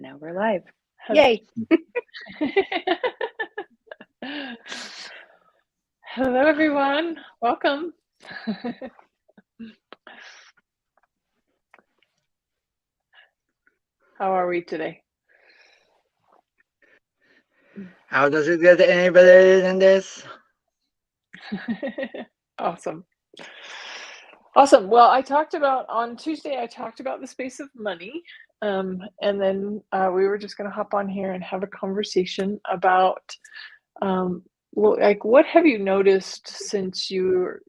now we're live. Yay! Hello, everyone. Welcome. How are we today? How does it get any better than this? Awesome. Awesome. Well, on Tuesday, I talked about the space of money. And then we were just going to hop on here and have a conversation about, what have you noticed since you're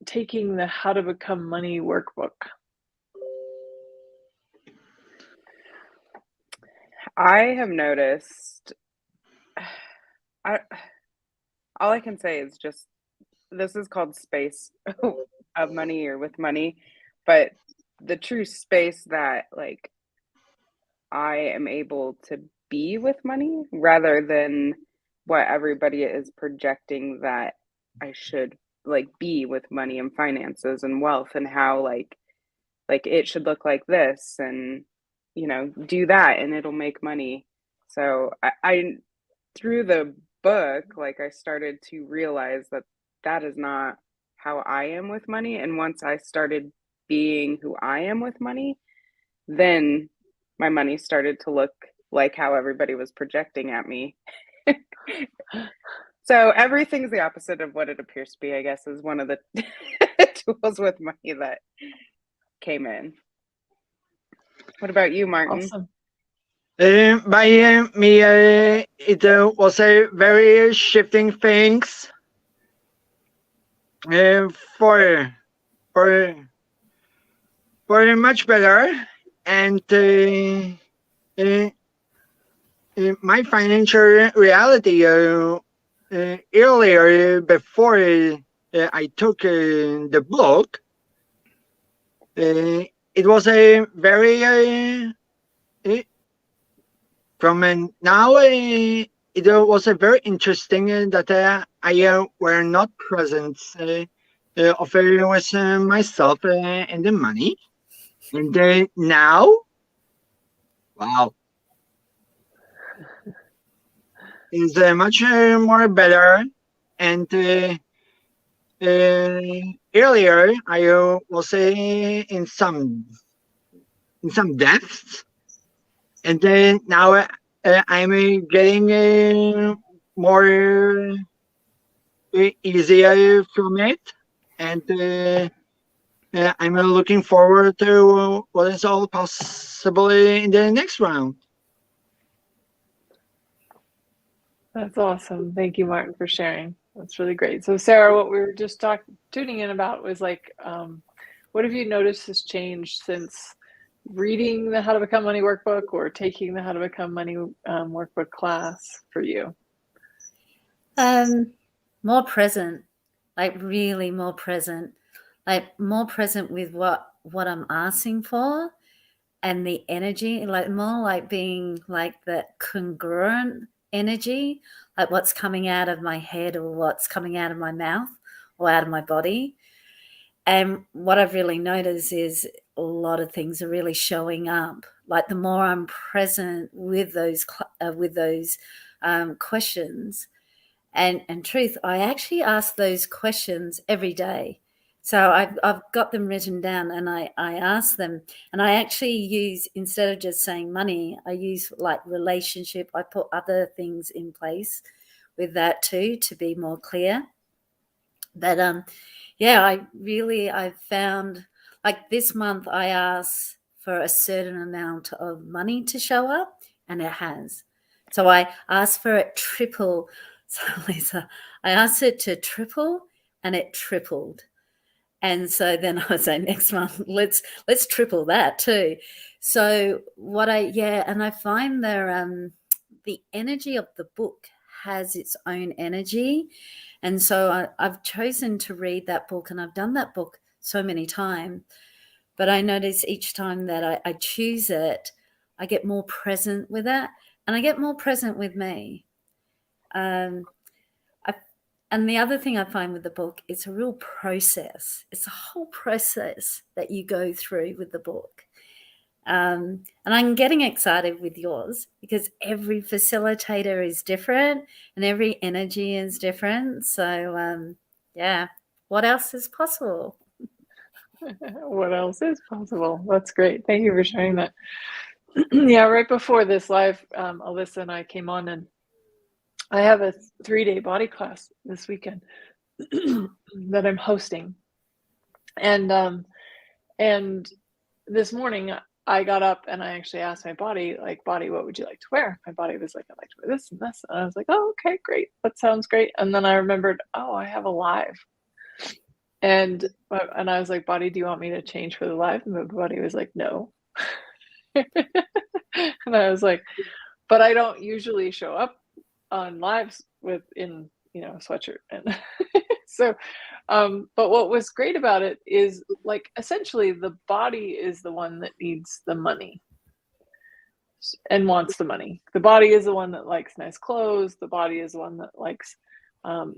taking the How to Become Money workbook? I have noticed, all I can say is just, this is called space of money or with money, but the true space that like I am able to be with money rather than what everybody is projecting that I should like be with money and finances and wealth, and how like it should look like this, and do that and it'll make money. So I through the book, like I started to realize that is not how I am with money. And once I started being who I am with money, then my money started to look like how everybody was projecting at me. So everything's the opposite of what it appears to be, I guess, is one of the tools with money that came in. What about you, Martin? Awesome. By me, it was a very shifting things for much better, and my financial reality earlier before I took the book, it was a very from now it was a very interesting that I were not present of with myself and the money, and now, wow, is much more better. And earlier I was in some depths, and then now I'm getting more easier from it, and I'm looking forward to what is all possible in the next round. That's awesome. Thank you, Martin, for sharing. That's really great. So, Sarah, what we were just tuning in about was like, what have you noticed has changed since reading the How to Become Money workbook or taking the How to Become Money workbook class for you? More present, like really more present, like more present with what I'm asking for, and the energy, like more like being like that congruent energy, like what's coming out of my head or what's coming out of my mouth or out of my body. And what I've really noticed is a lot of things are really showing up. Like the more I'm present with those questions, and truth, I actually ask those questions every day. So I've got them written down, and I ask them, and I actually use, instead of just saying money, I use like relationship. I put other things in place with that too to be more clear. But I've found like this month I asked for a certain amount of money to show up, and it has. So I asked for it triple. So Lisa, I asked it to triple, and it tripled. And so then I was like, next month, let's triple that too. So and I find the energy of the book has its own energy. And so I've chosen to read that book, and I've done that book so many times. But I notice each time that I choose it, I get more present with it, and I get more present with me. And the other thing I find with the book, it's a real process. It's a whole process that you go through with the book. And I'm getting excited with yours because every facilitator is different and every energy is different. So, yeah, what else is possible? What else is possible? That's great. Thank you for sharing that. Yeah, right before this live, Alyssa and I came on, and I have a 3-day body class this weekend that I'm hosting. And this morning I got up and I actually asked my body, like, body, what would you like to wear? My body was like, I'd like to wear this and this. And I was like, oh, okay, great. That sounds great. And then I remembered, oh, I have a live. And I was like, body, do you want me to change for the live? And my body was like, no. And I was like, but I don't usually show up on lives in sweatshirt. And so but what was great about it is, like, essentially the body is the one that needs the money and wants the money. The body is the one that likes nice clothes. The body is the one that likes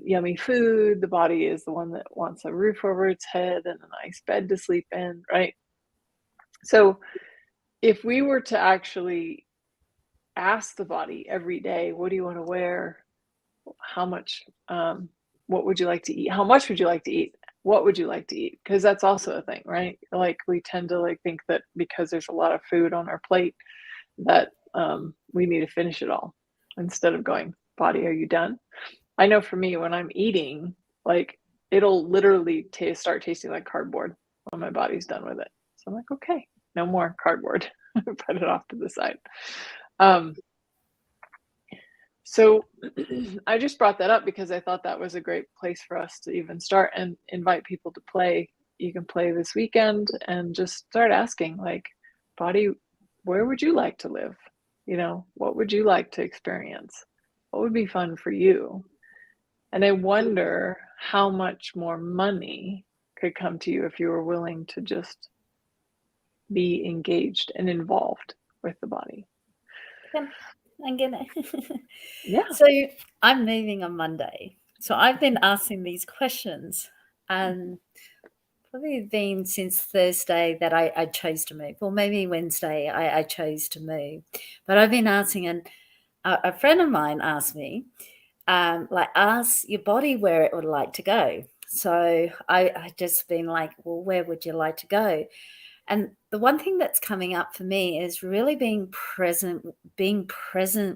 yummy food. The body is the one that wants a roof over its head and a nice bed to sleep in, right? So if we were to actually ask the body every day, what do you want to wear? How much, what would you like to eat? How much would you like to eat? What would you like to eat? Because that's also a thing, right? Like, we tend to think that because there's a lot of food on our plate that we need to finish it all, instead of going, body, are you done? I know for me, when I'm eating, like, it'll literally start tasting like cardboard when my body's done with it. So I'm like, okay, no more cardboard. Put it off to the side. So I just brought that up because I thought that was a great place for us to even start and invite people to play. You can play this weekend and just start asking, like, body, where would you like to live? What would you like to experience? What would be fun for you? And I wonder how much more money could come to you if you were willing to just be engaged and involved with the body. I'm gonna. Yeah. So I'm moving on Monday. So I've been asking these questions, and probably been since Thursday that I chose to move, or maybe Wednesday I chose to move. But I've been asking, and a friend of mine asked me, ask your body where it would like to go. So I just been like, well, where would you like to go? And the one thing that's coming up for me is really being present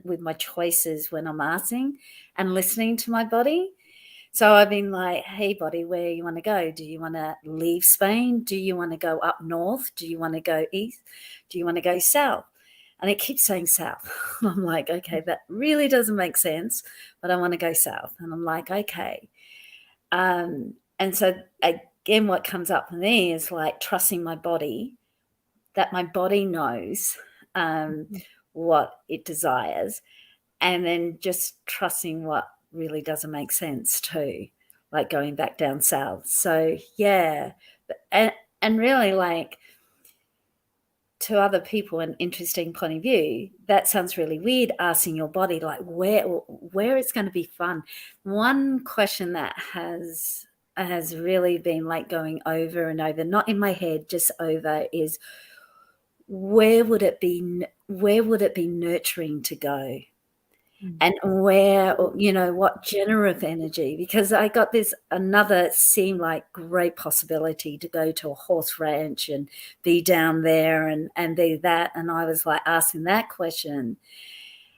with my choices when I'm asking and listening to my body. So I've been like, hey, body, where you want to go? Do you want to leave Spain? Do you want to go up north? Do you want to go east? Do you want to go south? And it keeps saying south. I'm like, okay, that really doesn't make sense, but I want to go south. And I'm like, okay. And so again, what comes up for me is like trusting my body, that my body knows what it desires, and then just trusting what really doesn't make sense too, like going back down south. So yeah, and really, like, to other people, an interesting point of view, that sounds really weird, asking your body like where it's going to be fun. One question that has really been like going over and over, not in my head, just over, is where would it be nurturing to go? And where, what generative energy, because I got this another seemed like great possibility to go to a horse ranch and be down there and do that. And I was like asking that question.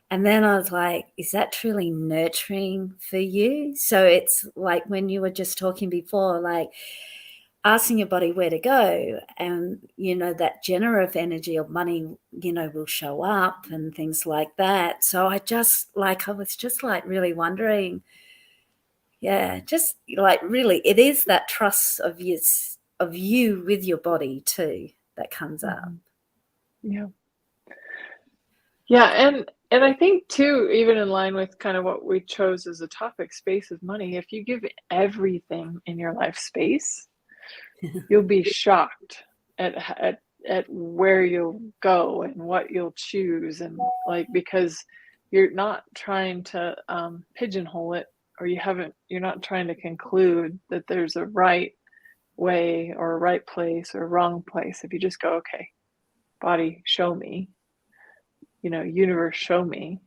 And then I was like, is that truly nurturing for you? So it's like when you were just talking before, like asking your body where to go, and that generative energy of money will show up and things like that. So I was just like really wondering, just like really it is that trust of you with your body too that comes up. And I think too, even in line with kind of what we chose as a topic, space is money. If you give everything in your life space, you'll be shocked at where you'll go and what you'll choose, and because you're not trying to pigeonhole it, or you're not trying to conclude that there's a right way or a right place or a wrong place. If you just go, okay, body, show me, universe, show me.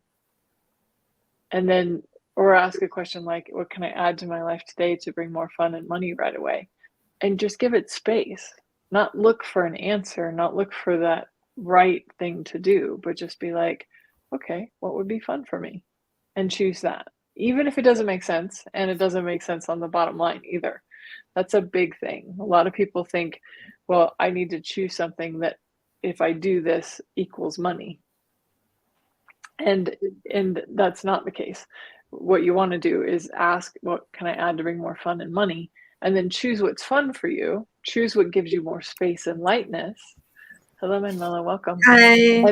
And then, or ask a question like, what can I add to my life today to bring more fun and money right away? And just give it space, not look for an answer, not look for that right thing to do, but just be like, okay, what would be fun for me? And choose that. Even if it doesn't make sense, and it doesn't make sense on the bottom line either. That's a big thing. A lot of people think, well, I need to choose something that if I do this equals money. And that's not the case. What you want to do is ask, what can I add to bring more fun and money? And then choose what's fun for you. Choose what gives you more space and lightness. Hello, Manuela, welcome. Hi.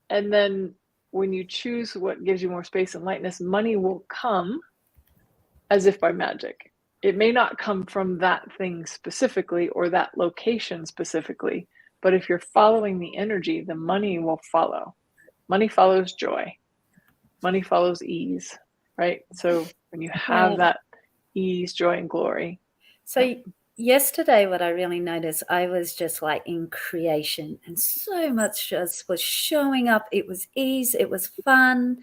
And then when you choose what gives you more space and lightness, money will come as if by magic. It may not come from that thing specifically or that location specifically, but if you're following the energy, the money will follow. Money follows joy. Money follows ease, right? So when you have that ease, joy, and glory. So yesterday, what I really noticed, I was just like in creation, and so much just was showing up. It was ease. It was fun.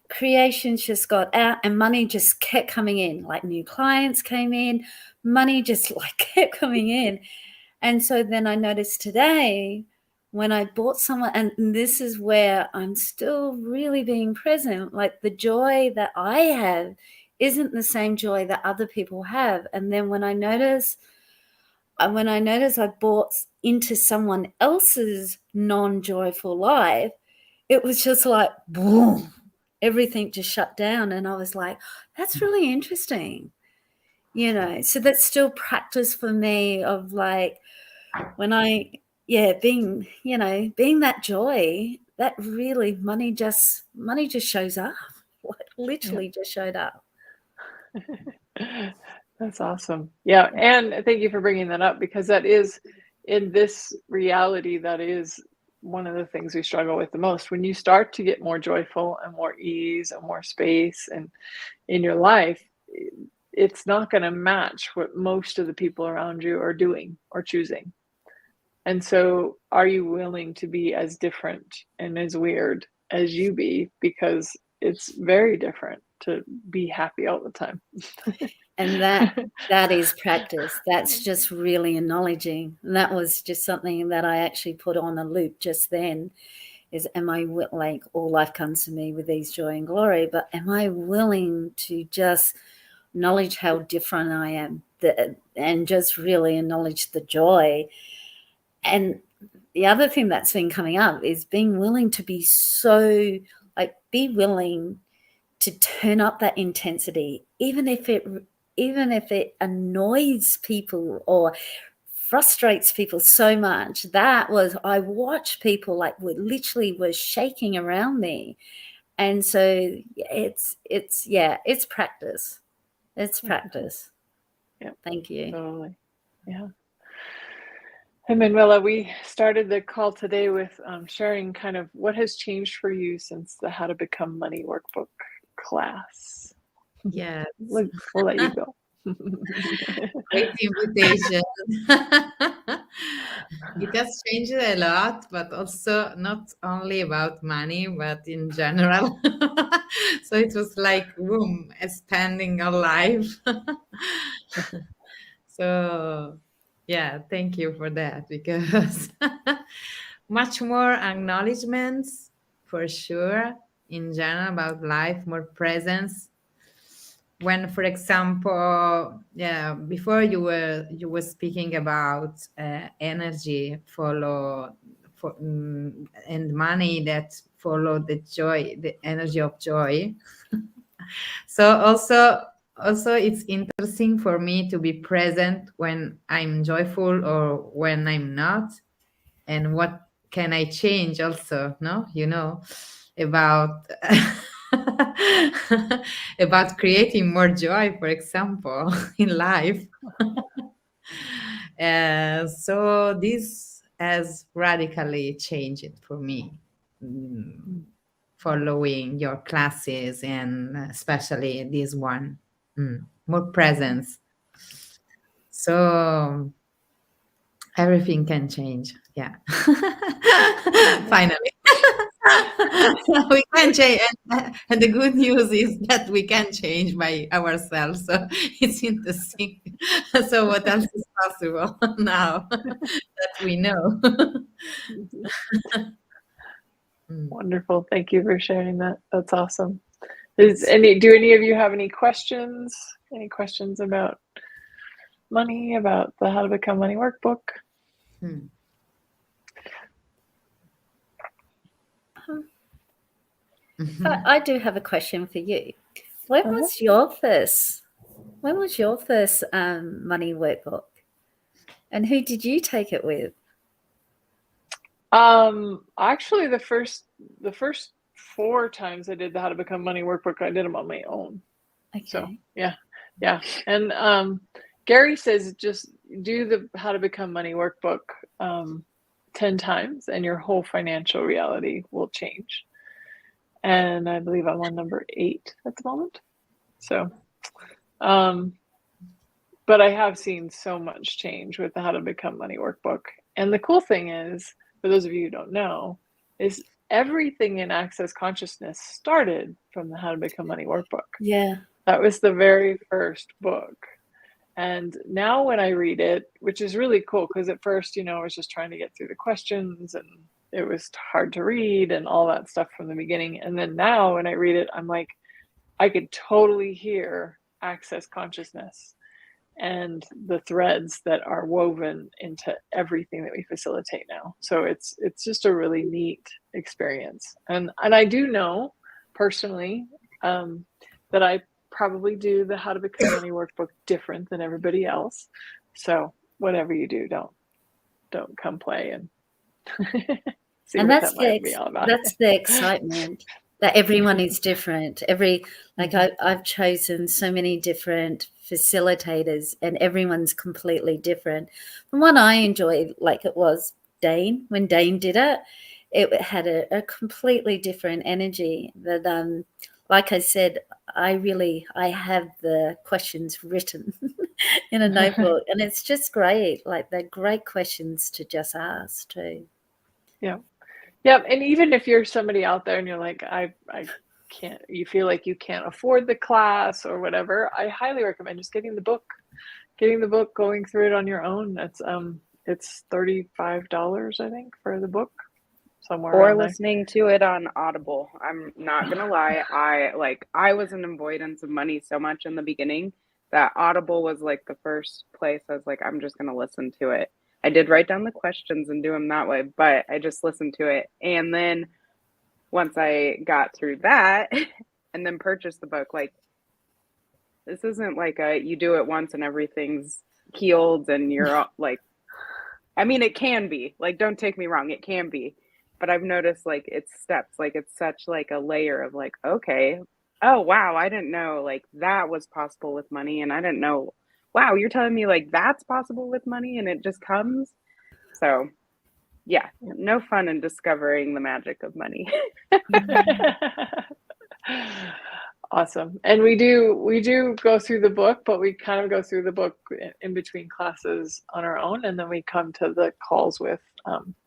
Creation just got out, and money just kept coming in. Like new clients came in, money just like kept coming in. And so then I noticed today when I bought someone, and this is where I'm still really being present, like the joy that I have isn't the same joy that other people have. And then when I notice I bought into someone else's non-joyful life, it was just like boom, everything just shut down. And I was like, that's really interesting, so that's still practice for me of like when being that joy, that really money just shows up. Literally just showed up. That's awesome. Yeah. And thank you for bringing that up, because that is, in this reality, that is one of the things we struggle with the most. When you start to get more joyful and more ease and more space and in your life, it's not going to match what most of the people around you are doing or choosing. And so are you willing to be as different and as weird as you be? Because it's very different to be happy all the time. And that is practice. That's just really acknowledging. And that was just something that I actually put on a loop just then, is am I like, all life comes to me with ease, joy, and glory, but am I willing to just acknowledge how different I am and just really acknowledge the joy? And the other thing that's been coming up is being willing to be be willing to turn up that intensity, even if it annoys people or frustrates people so much. I watch people like were shaking around me. And so it's practice. It's practice. Yeah. Thank you. Totally. Yeah. Hey, Manuela, we started the call today with sharing kind of what has changed for you since the How to Become Money workbook class. Yes. We'll let you go. Great invitation. It has changed a lot, but also not only about money, but in general. So it was like, boom, expanding our life. So yeah, thank you for that, because much more acknowledgements for sure in general about life, more presence. When, for example, before you were speaking about energy and money that follow the joy, the energy of joy. So also it's interesting for me to be present when I'm joyful or when I'm not, and what can I change also, no, about about creating more joy, for example, in life. So this has radically changed it for me, following your classes, and especially this one, more presence. So everything can change. Yeah. Finally. We can change. And the good news is that we can change by ourselves. So it's interesting. So what else is possible now that we know? Wonderful. Thank you for sharing that. That's awesome. Do any of you have any questions? Any questions about money, about the How to Become Money workbook? I do have a question for you. When was your first money workbook, and who did you take it with? Actually, the first 4 times I did the How to Become Money workbook, I did them on my own. Okay. So yeah. And Gary says just do the How to Become Money workbook 10 times, and your whole financial reality will change. And I believe I'm on number 8 at the moment. So, but I have seen so much change with the How to Become Money workbook. And the cool thing is, for those of you who don't know, is everything in Access Consciousness started from the How to Become Money workbook. Yeah. That was the very first book. And now when I read it, which is really cool, because at first, I was just trying to get through the questions and it was hard to read and all that stuff from the beginning. And then now when I read it, I'm like, I could totally hear Access Consciousness and the threads that are woven into everything that we facilitate now. So it's just a really neat experience. And I do know personally that I probably do the How to Become Money workbook different than everybody else. So whatever you do, don't come play and see and what that's that might be all about. That's the excitement, that everyone is different. I've chosen so many different facilitators, and everyone's completely different. The one I enjoyed, like it was Dane, when Dane did it, it had a completely different energy. That like I said, I have the questions written in a notebook, and it's just great. Like they're great questions to just ask too. Yeah. Yeah. And even if you're somebody out there and you're like, I can't, you feel like you can't afford the class or whatever, I highly recommend just getting the book, going through it on your own. That's it's $35, I think, for the book, somewhere or around there. listening to it on Audible. I'm not gonna lie, I was an avoidance of money so much in the beginning that Audible was like the first place I was like, I'm just gonna listen to it. I did write down the questions and do them that way, but I just listened to it. And then once I got through that and then purchased the book, like, this isn't like you do it once and everything's healed and you're like, I mean, it can be, like, don't take me wrong, it can be, but I've noticed like it's steps, like it's such like a layer of like, okay, oh wow, I didn't know like that was possible with money, and I didn't know, wow, you're telling me like that's possible with money, and it just comes. So yeah, no fun in discovering the magic of money. Awesome. And we do go through the book, but we kind of go through the book in between classes on our own, and then we come to the calls with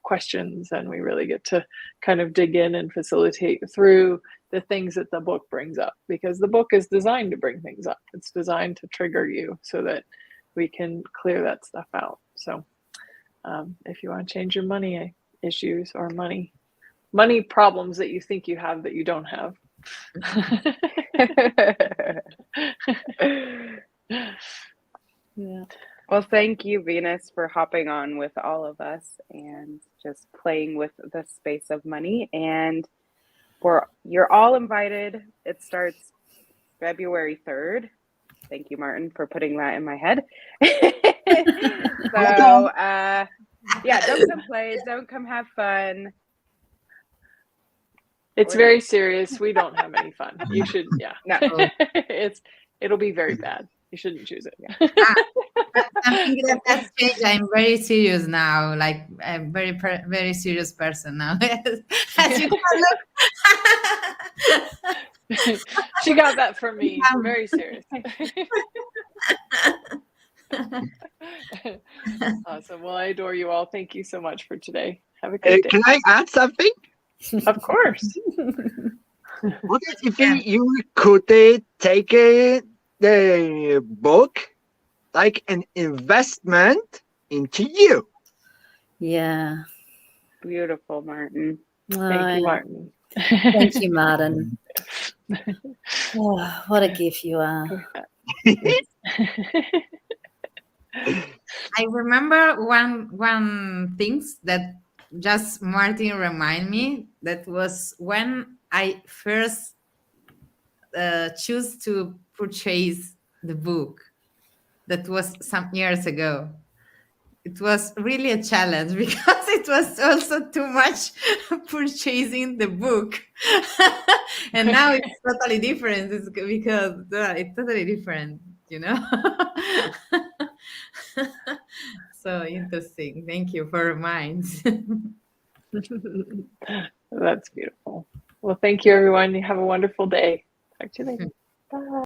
questions, and we really get to kind of dig in and facilitate through the things that the book brings up, because the book is designed to bring things up. It's designed to trigger you so that we can clear that stuff out. So if you want to change your money issues or money problems that you think you have that you don't have, yeah. Well, thank you, Venus, for hopping on with all of us and just playing with the space of money. And you're all invited. It starts February 3rd. Thank you, Martin, for putting that in my head. So yeah, don't come play, don't come have fun. It's very serious. We don't have any fun. You should, yeah. No. It'll be very bad. You shouldn't choose it. I'm thinking that's changed. I'm very serious now. Like I'm very serious person now. As you can look. She got that from me. Very serious. Awesome. Well, I adore you all. Thank you so much for today. Have a great day. Can I add something? Of course. What if you could take the book like an investment into you? Yeah. Beautiful, Martin. Thank you, Martin. Thank you, Martin. Oh, what a gift you are. I remember one things that just Martin remind me, that was when I first choose to purchase the book. That was some years ago. It was really a challenge because it was also too much purchasing the book. And now it's totally different. It's because it's totally different, you know. So interesting. Thank you for reminds. That's beautiful. Well, thank you, everyone. You have a wonderful day. Talk to you later. Bye.